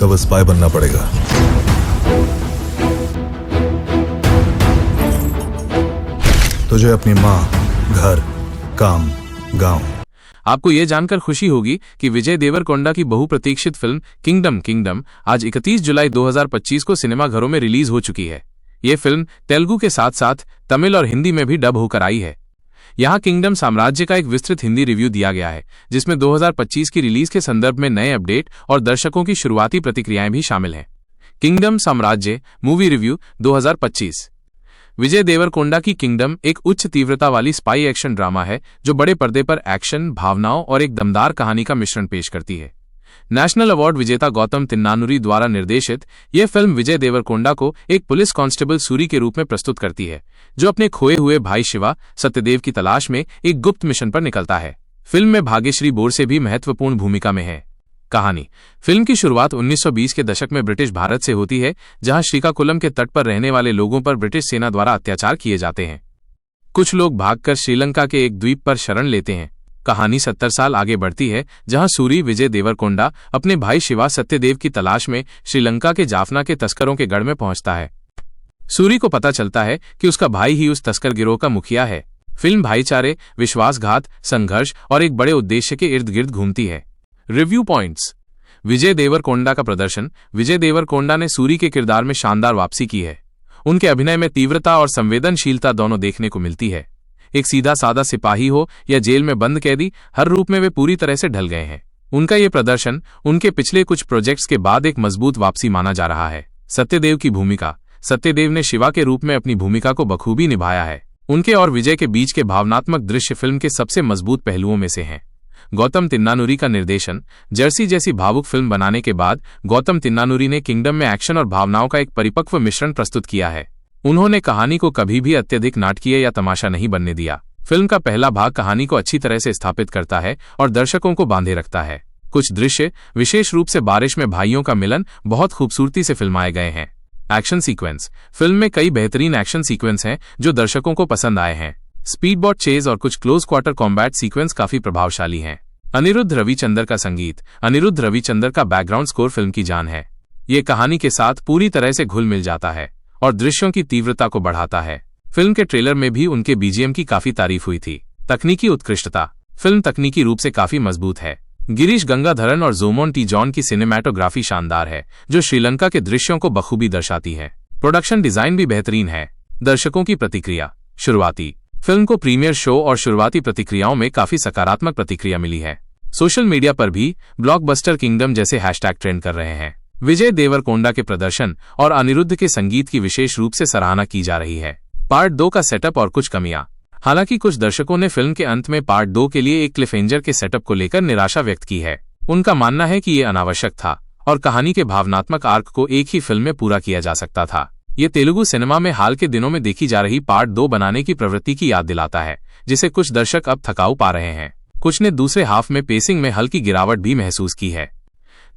Undercover spy बनना पड़ेगा। तुझे अपनी माँ, घर, काम, गांव। आपको यह जानकर खुशी होगी कि विजय देवरकोंडा की बहुप्रतीक्षित फिल्म किंगडम आज 31 जुलाई 2025 को सिनेमाघरों में रिलीज हो चुकी है। ये फिल्म तेलुगु के साथ साथ तमिल और हिंदी में भी डब होकर आई है। यहाँ किंगडम साम्राज्य का एक विस्तृत हिंदी रिव्यू दिया गया है, जिसमें 2025 की रिलीज के संदर्भ में नए अपडेट और दर्शकों की शुरुआती प्रतिक्रियाएं भी शामिल हैं। किंगडम साम्राज्य मूवी रिव्यू 2025। विजय देवरकोंडा की किंगडम एक उच्च तीव्रता वाली स्पाई एक्शन ड्रामा है जो बड़े पर्दे पर एक्शन, भावनाओं और एक दमदार कहानी का मिश्रण पेश करती है। नेशनल अवार्ड विजेता गौतम तिन्नानुरी द्वारा निर्देशित यह फिल्म विजय देवरकोंडा को एक पुलिस कांस्टेबल सूरी के रूप में प्रस्तुत करती है, जो अपने खोए हुए भाई शिवा सत्यदेव की तलाश में एक गुप्त मिशन पर निकलता है। फिल्म में भाग्यश्री बोरसे भी महत्वपूर्ण भूमिका में है। कहानी। फिल्म की शुरुआत 1920 के दशक में ब्रिटिश भारत से होती है, जहां श्रीकाकुलम के तट पर रहने वाले लोगों पर ब्रिटिश सेना द्वारा अत्याचार किए जाते हैं। कुछ लोग भागकर श्रीलंका के एक द्वीप पर शरण लेते हैं। कहानी 70 साल आगे बढ़ती है, जहां सूरी विजय देवरकोंडा अपने भाई शिवा सत्यदेव की तलाश में श्रीलंका के जाफना के तस्करों के गढ़ में पहुंचता है। सूरी को पता चलता है कि उसका भाई ही उस तस्कर गिरोह का मुखिया है। फिल्म भाईचारे, विश्वासघात, संघर्ष और एक बड़े उद्देश्य के इर्द गिर्द घूमती है। Review points. विजय देवरकोंडा का प्रदर्शन। विजय देवरकोंडा ने सूरी के किरदार में शानदार वापसी की है। उनके अभिनय में तीव्रता और संवेदनशीलता दोनों देखने को मिलती है। एक सीधा सादा सिपाही हो या जेल में बंद कैदी, हर रूप में वे पूरी तरह से ढल गए हैं। उनका ये प्रदर्शन उनके पिछले कुछ प्रोजेक्ट्स के बाद एक मजबूत वापसी माना जा रहा है। सत्यदेव की भूमिका। सत्यदेव ने शिवा के रूप में अपनी भूमिका को बखूबी निभाया है। उनके और विजय के बीच के भावनात्मक दृश्य फिल्म के सबसे मजबूत पहलुओं में से हैं। गौतम तिन्नानुरी का निर्देशन। जर्सी जैसी भावुक फिल्म बनाने के बाद गौतम तिन्नानुरी ने किंगडम में एक्शन और भावनाओं का एक परिपक्व मिश्रण प्रस्तुत किया है। उन्होंने कहानी को कभी भी अत्यधिक नाटकीय या तमाशा नहीं बनने दिया। फिल्म का पहला भाग कहानी को अच्छी तरह से स्थापित करता है और दर्शकों को बांधे रखता है। कुछ दृश्य, विशेष रूप से बारिश में भाइयों का मिलन, बहुत खूबसूरती से फिल्माए गए हैं। Action sequence. फिल्म में कई बेहतरीन एक्शन सीक्वेंस हैं जो दर्शकों को पसंद आए हैं। स्पीडबोट चेज और कुछ क्लोज क्वार्टर कॉम्बैट सीक्वेंस काफी प्रभावशाली हैं। अनिरुद्ध रविचंद्र का संगीत। अनिरुद्ध रविचंद्र का बैकग्राउंड स्कोर फिल्म की जान है। ये कहानी के साथ पूरी तरह से घुल मिल जाता है और दृश्यों की तीव्रता को बढ़ाता है। फिल्म के ट्रेलर में भी उनके बीजीएम की काफी तारीफ हुई थी। तकनीकी उत्कृष्टता। फिल्म तकनीकी रूप से काफी मजबूत है। गिरीश गंगाधरन और जोमोन टी जॉन की सिनेमैटोग्राफी शानदार है, जो श्रीलंका के दृश्यों को बखूबी दर्शाती है। प्रोडक्शन डिजाइन भी बेहतरीन है। दर्शकों की प्रतिक्रिया। शुरुआती। फिल्म को प्रीमियर शो और शुरुआती प्रतिक्रियाओं में काफी सकारात्मक प्रतिक्रिया मिली है। सोशल मीडिया पर भी ब्लॉकबस्टर किंगडम जैसे हैशटैग ट्रेंड कर रहे हैं। विजय देवरकोंडा के प्रदर्शन और अनिरुद्ध के संगीत की विशेष रूप से सराहना की जा रही है। पार्ट 2 का सेटअप और कुछ कमियां। हालांकि कुछ दर्शकों ने फिल्म के अंत में पार्ट 2 के लिए एक क्लिफहेंजर के सेटअप को लेकर निराशा व्यक्त की है। उनका मानना है कि ये अनावश्यक था और कहानी के भावनात्मक आर्क को एक ही फिल्म में पूरा किया जा सकता था। ये तेलुगु सिनेमा में हाल के दिनों में देखी जा रही पार्ट 2 बनाने की प्रवृत्ति की याद दिलाता है, जिसे कुछ दर्शक अब थकाऊ पा रहे हैं। कुछ ने दूसरे हाफ में पेसिंग में हल्की गिरावट भी महसूस की है।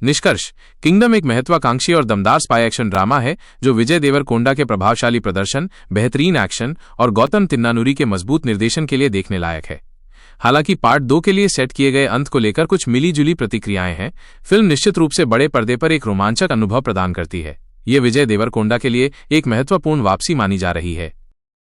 निष्कर्ष। किंगडम एक महत्वाकांक्षी और दमदार स्पाई एक्शन ड्रामा है जो विजय देवरकोंडा के प्रभावशाली प्रदर्शन, बेहतरीन एक्शन और गौतम तिन्नानुरी के मजबूत निर्देशन के लिए देखने लायक है। हालांकि पार्ट 2 के लिए सेट किए गए अंत को लेकर कुछ मिली-जुली प्रतिक्रियाएं हैं, फिल्म निश्चित रूप से बड़े पर्दे पर एक रोमांचक अनुभव प्रदान करती है। ये विजय देवरकोंडा के लिए एक महत्वपूर्ण वापसी मानी जा रही है।